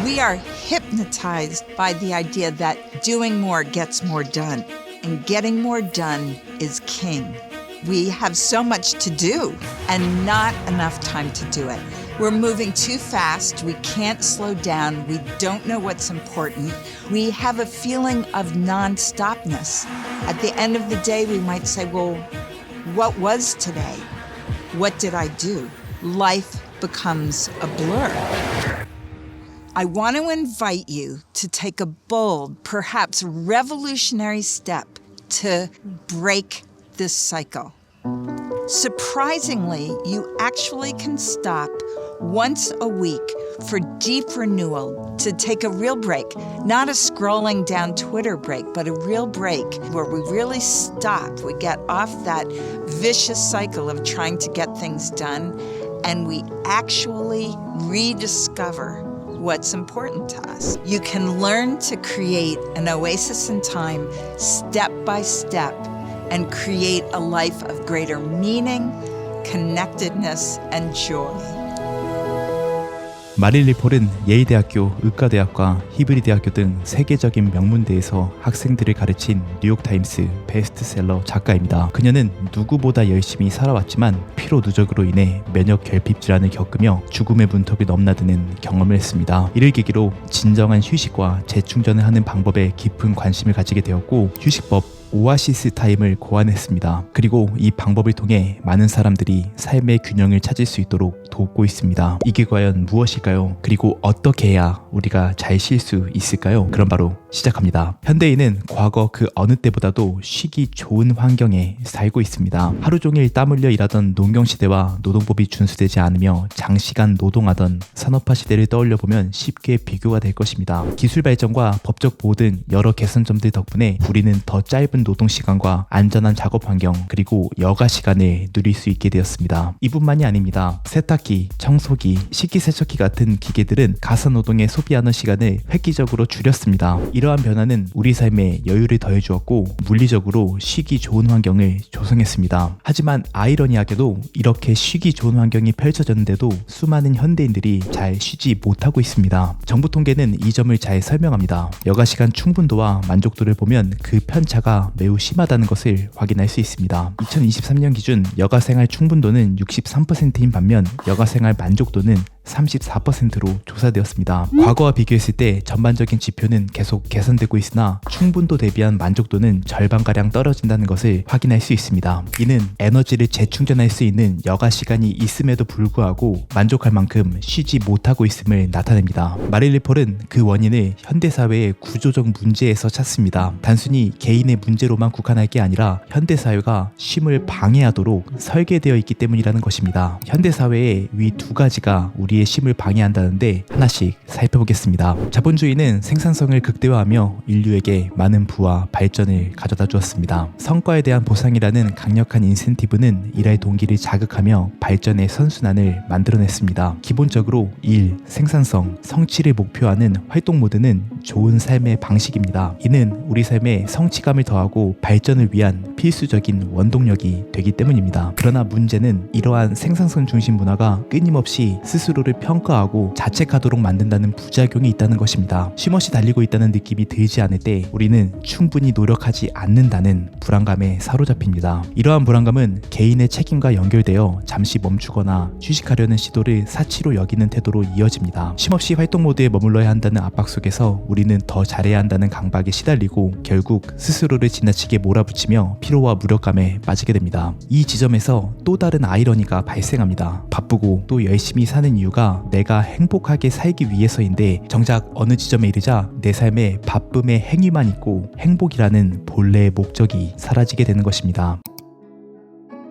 We are hypnotized by the idea that doing more gets more done, and getting more done is king. We have so much to do and not enough time to do it. We're moving too fast. We can't slow down. We don't know what's important. We have a feeling of non-stopness. At the end of the day, we might say, well, what was today? What did I do? Life becomes a blur. I want to invite you to take a bold, perhaps revolutionary step to break this cycle. Surprisingly, you actually can stop once a week for deep renewal, to take a real break, not a scrolling down Twitter break, but a real break where we really stop. We get off that vicious cycle of trying to get things done, and we actually rediscover what's important to us. You can learn to create an oasis in time, step by step, and create a life of greater meaning, connectedness, and joy. 마릴 리폴은 예일대학교, 의과대학과 히브리대학교 등 세계적인 명문대에서 학생들을 가르친 뉴욕타임스 베스트셀러 작가입니다. 그녀는 누구보다 열심히 살아왔지만 피로 누적으로 인해 면역 결핍 질환을 겪으며 죽음의 문턱을 넘나드는 경험을 했습니다. 이를 계기로 진정한 휴식과 재충전을 하는 방법에 깊은 관심을 가지게 되었고, 휴식법 오아시스 타임을 고안했습니다. 그리고 이 방법을 통해 많은 사람들이 삶의 균형을 찾을 수 있도록 돕고 있습니다. 이게 과연 무엇일까요? 그리고 어떻게 해야 우리가 잘 쉴 수 있을까요? 그럼 바로 시작합니다. 현대인은 과거 그 어느 때보다도 쉬기 좋은 환경에 살고 있습니다. 하루 종일 땀 흘려 일하던 농경시대와 노동법이 준수되지 않으며 장시간 노동하던 산업화 시대를 떠올려 보면 쉽게 비교가 될 것입니다. 기술 발전과 법적 보호 등 여러 개선점들 덕분에 우리는 더 짧은 노동시간과 안전한 작업 환경, 그리고 여가 시간을 누릴 수 있게 되었습니다. 이뿐만이 아닙니다. 세탁기, 청소기, 식기세척기 같은 기계들은 가사노동에 소비하는 시간을 획기적으로 줄였습니다. 이러한 변화는 우리 삶에 여유를 더해주었고 물리적으로 쉬기 좋은 환경을 조성했습니다. 하지만 아이러니하게도 이렇게 쉬기 좋은 환경이 펼쳐졌는데도 수많은 현대인들이 잘 쉬지 못하고 있습니다. 정부 통계는 이 점을 잘 설명합니다. 여가시간 충분도와 만족도를 보면 그 편차가 매우 심하다는 것을 확인할 수 있습니다. 2023년 기준 여가생활 충분도는 63%인 반면 여가생활 만족도는 34%로 조사되었습니다. 과거와 비교했을 때 전반적인 지표는 계속 개선되고 있으나 충분도 대비한 만족도는 절반가량 떨어진다는 것을 확인할 수 있습니다. 이는 에너지를 재충전할 수 있는 여가 시간이 있음에도 불구하고 만족할 만큼 쉬지 못하고 있음을 나타냅니다. 마릴 리폴은 그 원인을 현대사회의 구조적 문제에서 찾습니다. 단순히 개인의 문제로만 국한할 게 아니라 현대사회가 쉼을 방해하도록 설계되어 있기 때문이라는 것입니다. 현대사회의 위 두 가지가 우리의 쉼을 방해한다는데 하나씩 살펴보겠습니다. 자본주의는 생산성을 극대화하며 인류에게 많은 부와 발전을 가져다 주었습니다. 성과에 대한 보상이라는 강력한 인센티브는 일할 동기를 자극하며 발전의 선순환을 만들어냈습니다. 기본적으로 일, 생산성, 성취를 목표하는 활동 모드는 좋은 삶의 방식입니다. 이는 우리 삶에 성취감을 더하고 발전을 위한 필수적인 원동력이 되기 때문입니다. 그러나 문제는 이러한 생산성 중심 문화가 끊임없이 스스로를 평가하고 자책하도록 만든다는 부작용이 있다는 것입니다. 쉼없이 달리고 있다는 느낌이 들지 않을 때 우리는 충분히 노력하지 않는다는 불안감에 사로잡힙니다. 이러한 불안감은 개인의 책임과 연결되어 잠시 멈추거나 휴식하려는 시도를 사치로 여기는 태도로 이어집니다. 쉼없이 활동 모드에 머물러야 한다는 압박 속에서 우리는 더 잘해야 한다는 강박에 시달리고 결국 스스로를 지나치게 몰아붙이며 피로와 무력감에 빠지게 됩니다. 이 지점에서 또 다른 아이러니가 발생합니다. 바쁘고 또 열심히 사는 이유가 내가 행복하게 살기 위해서인데 정작 어느 지점에 이르자 내 삶에 바쁨의 행위만 있고 행복이라는 본래의 목적이 사라지게 되는 것입니다.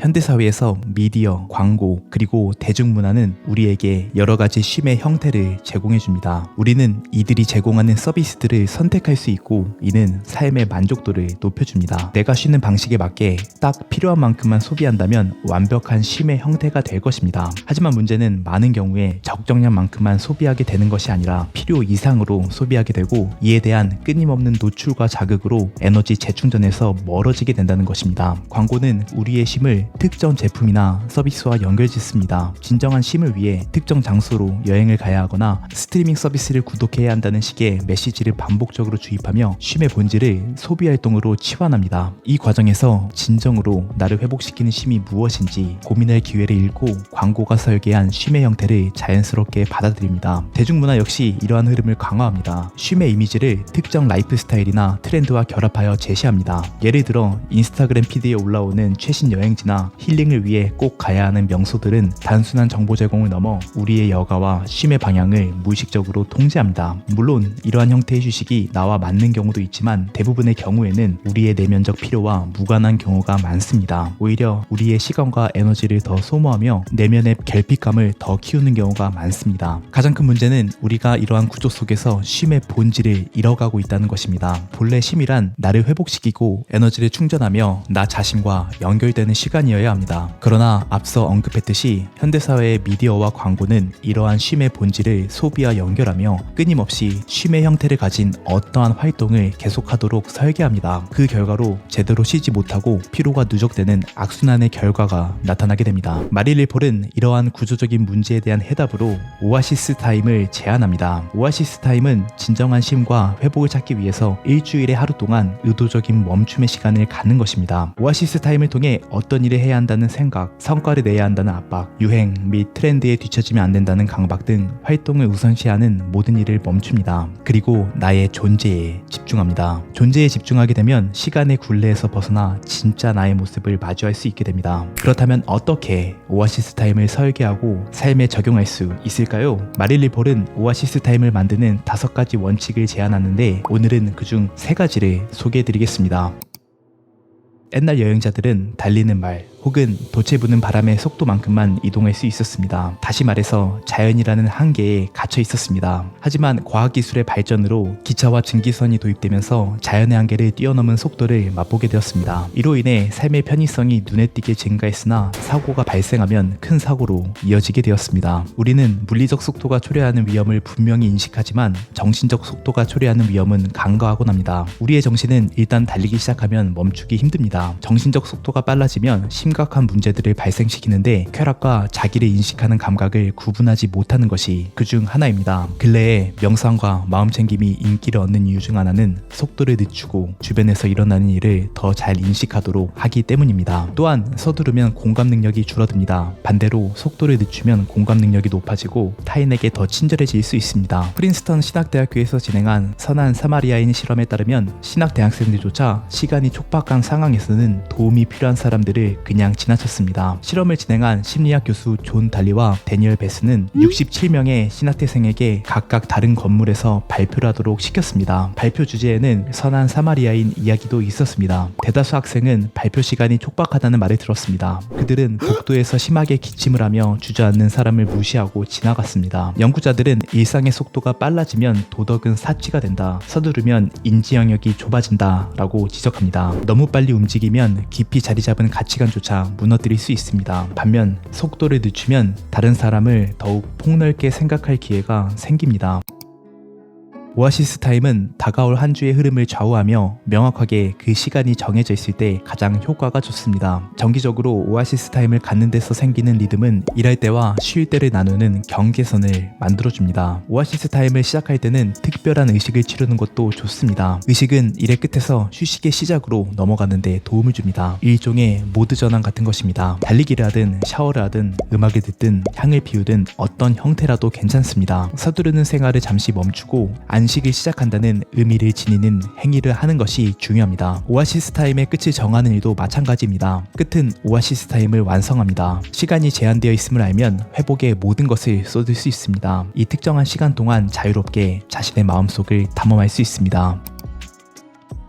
현대사회에서 미디어, 광고, 그리고 대중문화는 우리에게 여러 가지 쉼의 형태를 제공해줍니다. 우리는 이들이 제공하는 서비스들을 선택할 수 있고 이는 삶의 만족도를 높여줍니다. 내가 쉬는 방식에 맞게 딱 필요한 만큼만 소비한다면 완벽한 쉼의 형태가 될 것입니다. 하지만 문제는 많은 경우에 적정량만큼만 소비하게 되는 것이 아니라 필요 이상으로 소비하게 되고 이에 대한 끊임없는 노출과 자극으로 에너지 재충전에서 멀어지게 된다는 것입니다. 광고는 우리의 쉼을 특정 제품이나 서비스와 연결짓습니다. 진정한 쉼을 위해 특정 장소로 여행을 가야 하거나 스트리밍 서비스를 구독해야 한다는 식의 메시지를 반복적으로 주입하며 쉼의 본질을 소비 활동으로 치환합니다. 이 과정에서 진정으로 나를 회복시키는 쉼이 무엇인지 고민할 기회를 잃고 광고가 설계한 쉼의 형태를 자연스럽게 받아들입니다. 대중문화 역시 이러한 흐름을 강화합니다. 쉼의 이미지를 특정 라이프 스타일이나 트렌드와 결합하여 제시합니다. 예를 들어 인스타그램 피드에 올라오는 최신 여행지나 힐링을 위해 꼭 가야 하는 명소들은 단순한 정보 제공을 넘어 우리의 여가와 쉼의 방향을 무의식적으로 통제합니다. 물론 이러한 형태의 휴식이 나와 맞는 경우도 있지만 대부분의 경우에는 우리의 내면적 필요와 무관한 경우가 많습니다. 오히려 우리의 시간과 에너지를 더 소모하며 내면의 결핍감을 더 키우는 경우가 많습니다. 가장 큰 문제는 우리가 이러한 구조 속에서 쉼의 본질을 잃어가고 있다는 것입니다. 본래 쉼이란 나를 회복시키고 에너지를 충전하며 나 자신과 연결되는 시간이어야 합니다. 그러나 앞서 언급했듯이 현대사회의 미디어와 광고는 이러한 쉼의 본질을 소비와 연결하며 끊임없이 쉼의 형태를 가진 어떠한 활동을 계속하도록 설계합니다. 그 결과로 제대로 쉬지 못하고 피로가 누적되는 악순환의 결과가 나타나게 됩니다. 마릴리 폴은 이러한 구조적인 문제에 대한 해답으로 오아시스 타임을 제안합니다. 오아시스 타임은 진정한 쉼과 회복을 찾기 위해서 일주일의 하루 동안 의도적인 멈춤의 시간을 갖는 것입니다. 오아시스 타임을 통해 어떤 일을 해야 한다는 생각, 성과를 내야 한다는 압박, 유행 및 트렌드에 뒤처지면 안 된다는 강박 등 활동을 우선시하는 모든 일을 멈춥니다. 그리고 나의 존재에 집중합니다. 존재에 집중하게 되면 시간의 굴레에서 벗어나 진짜 나의 모습을 마주할 수 있게 됩니다. 그렇다면 어떻게 오아시스 타임을 설계하고 삶에 적용할 수 있을까요? 마릴리 폴은 오아시스 타임을 만드는 5가지 원칙을 제안하는데 오늘은 그중 3가지를 소개해드리겠습니다. 옛날 여행자들은 달리는 말 혹은 돛에 부는 바람의 속도만큼만 이동할 수 있었습니다. 다시 말해서 자연이라는 한계에 갇혀 있었습니다. 하지만 과학기술의 발전으로 기차와 증기선이 도입되면서 자연의 한계를 뛰어넘은 속도를 맛보게 되었습니다. 이로 인해 삶의 편의성이 눈에 띄게 증가했으나 사고가 발생하면 큰 사고로 이어지게 되었습니다. 우리는 물리적 속도가 초래하는 위험을 분명히 인식하지만 정신적 속도가 초래하는 위험은 간과하곤 합니다. 우리의 정신은 일단 달리기 시작하면 멈추기 힘듭니다. 정신적 속도가 빨라지면 심각한 문제들을 발생시키는데 쾌락과 자기를 인식하는 감각을 구분하지 못하는 것이 그중 하나입니다. 근래에 명상과 마음챙김이 인기를 얻는 이유 중 하나는 속도를 늦추고 주변에서 일어나는 일을 더 잘 인식하도록 하기 때문입니다. 또한 서두르면 공감 능력이 줄어듭니다. 반대로 속도를 늦추면 공감 능력이 높아지고 타인에게 더 친절해질 수 있습니다. 프린스턴 신학대학교에서 진행한 선한 사마리아인 실험에 따르면 신학 대학생들조차 시간이 촉박한 상황에서는 도움이 필요한 사람들을 그냥 지나쳤습니다. 실험을 진행한 심리학 교수 존 달리와 데니얼 베스는 67명의 신학대생에게 각각 다른 건물에서 발표를 하도록 시켰습니다. 발표 주제에는 선한 사마리아인 이야기도 있었습니다. 대다수 학생은 발표 시간이 촉박하다는 말을 들었습니다. 그들은 복도에서 심하게 기침을 하며 주저앉는 사람을 무시하고 지나갔습니다. 연구자들은 일상의 속도가 빨라지면 도덕은 사치가 된다. 서두르면 인지 영역이 좁아진다 라고 지적합니다. 너무 빨리 움직이면 깊이 자리 잡은 가치관조차 무너뜨릴 수 있습니다. 반면 속도를 늦추면 다른 사람을 더욱 폭넓게 생각할 기회가 생깁니다. 오아시스 타임은 다가올 한 주의 흐름을 좌우하며 명확하게 그 시간이 정해져 있을 때 가장 효과가 좋습니다. 정기적으로 오아시스 타임을 갖는 데서 생기는 리듬은 일할 때와 쉴 때를 나누는 경계선을 만들어줍니다. 오아시스 타임을 시작할 때는 특별한 의식을 치르는 것도 좋습니다. 의식은 일의 끝에서 휴식의 시작으로 넘어가는 데 도움을 줍니다. 일종의 모드 전환 같은 것입니다. 달리기를 하든 샤워를 하든 음악을 듣든 향을 피우든 어떤 형태라도 괜찮습니다. 서두르는 생활을 잠시 멈추고 안식을 시작한다는 의미를 지니는 행위를 하는 것이 중요합니다. 오아시스 타임의 끝을 정하는 일도 마찬가지입니다. 끝은 오아시스 타임을 완성합니다. 시간이 제한되어 있음을 알면 회복에 모든 것을 쏟을 수 있습니다. 이 특정한 시간 동안 자유롭게 자신의 마음속을 탐험할 수 있습니다.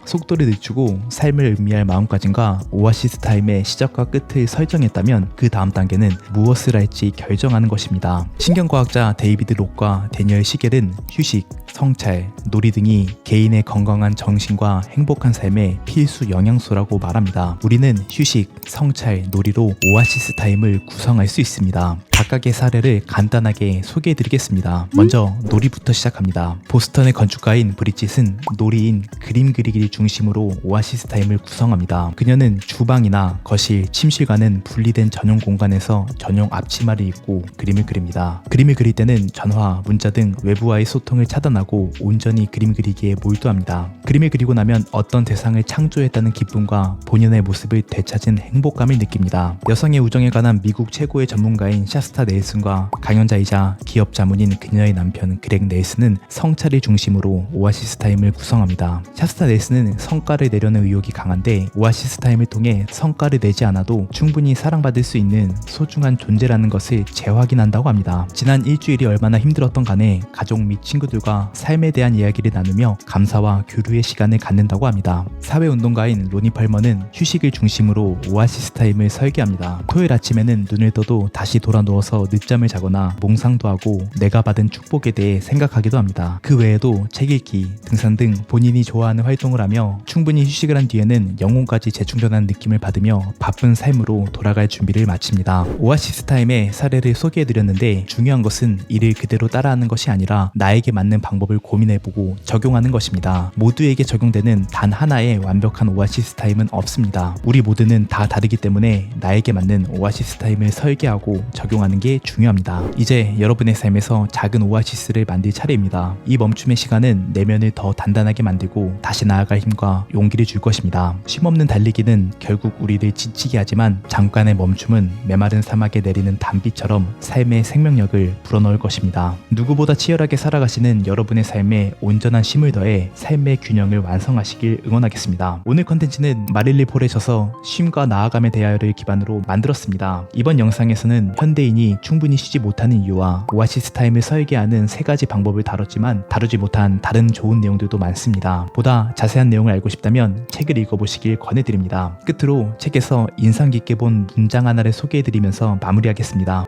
속도를 늦추고 삶을 의미할 마음가짐과 오아시스 타임의 시작과 끝을 설정했다면 그 다음 단계는 무엇을 할지 결정하는 것입니다. 신경과학자 데이비드 록과 데니얼 시겔은 휴식, 성찰, 놀이 등이 개인의 건강한 정신과 행복한 삶의 필수 영양소라고 말합니다. 우리는 휴식, 성찰, 놀이로 오아시스 타임을 구성할 수 있습니다. 각각의 사례를 간단하게 소개해드리겠습니다. 먼저 놀이부터 시작합니다. 보스턴의 건축가인 브리짓은 놀이인 그림 그리기를 중심으로 오아시스 타임을 구성합니다. 그녀는 주방이나 거실, 침실과는 분리된 전용 공간에서 전용 앞치마를 입고 그림을 그립니다. 그림을 그릴 때는 전화, 문자 등 외부와의 소통을 차단하고 온전히 그림 그리기에 몰두합니다. 그림을 그리고 나면 어떤 대상을 창조했다는 기쁨과 본연의 모습을 되찾은 행복감을 느낍니다. 여성의 우정에 관한 미국 최고의 전문가인 샤스타 넬슨과 강연자이자 기업 자문인 그녀의 남편 그렉 넬슨은 성찰을 중심으로 오아시스 타임을 구성합니다. 샤스타 넬슨은 성과를 내려는 의욕이 강한데 오아시스 타임을 통해 성과를 내지 않아도 충분히 사랑받을 수 있는 소중한 존재라는 것을 재확인한다고 합니다. 지난 일주일이 얼마나 힘들었던 간에 가족 및 친구들과 삶에 대한 이야기를 나누며 감사와 교류의 시간을 갖는다고 합니다. 사회운동가인 로니 펄머는 휴식을 중심으로 오아시스 타임을 설계합니다. 토요일 아침에는 눈을 떠도 다시 돌아 누워서 늦잠을 자거나 몽상도 하고 내가 받은 축복에 대해 생각하기도 합니다. 그 외에도 책 읽기, 등산 등 본인이 좋아하는 활동을 하며 충분히 휴식을 한 뒤에는 영혼까지 재충전하는 느낌을 받으며 바쁜 삶으로 돌아갈 준비를 마칩니다. 오아시스 타임의 사례를 소개해드렸는데 중요한 것은 이를 그대로 따라하는 것이 아니라 나에게 맞는 방법을 고민해보고 적용하는 것입니다. 모두에게 적용되는 단 하나의 완벽한 오아시스 타임은 없습니다. 우리 모두는 다 다르기 때문에 나에게 맞는 오아시스 타임을 설계하고 적용하는 게 중요합니다. 이제 여러분의 삶에서 작은 오아시스를 만들 차례입니다. 이 멈춤의 시간은 내면을 더 단단하게 만들고 다시 나아갈 힘과 용기를 줄 것입니다. 쉼없는 달리기는 결국 우리를 지치게 하지만 잠깐의 멈춤은 메마른 사막에 내리는 단비처럼 삶의 생명력을 불어넣을 것입니다. 누구보다 치열하게 살아가시는 여러분의 삶에 온전한 쉼을 더해 삶의 균형을 완성하시길 응원하겠습니다. 오늘 컨텐츠는 마릴리 폴의 저서 쉼과 나아감에 대하여를 기반으로 만들었습니다. 이번 영상에서는 현대인이 충분히 쉬지 못하는 이유와 오아시스 타임을 설계하는 3가지 방법을 다뤘지만 다루지 못한 다른 좋은 내용들도 많습니다. 보다 자세한 내용을 알고 싶다면 책을 읽어보시길 권해드립니다. 끝으로 책에서 인상 깊게 본 문장 하나를 소개해드리면서 마무리하겠습니다.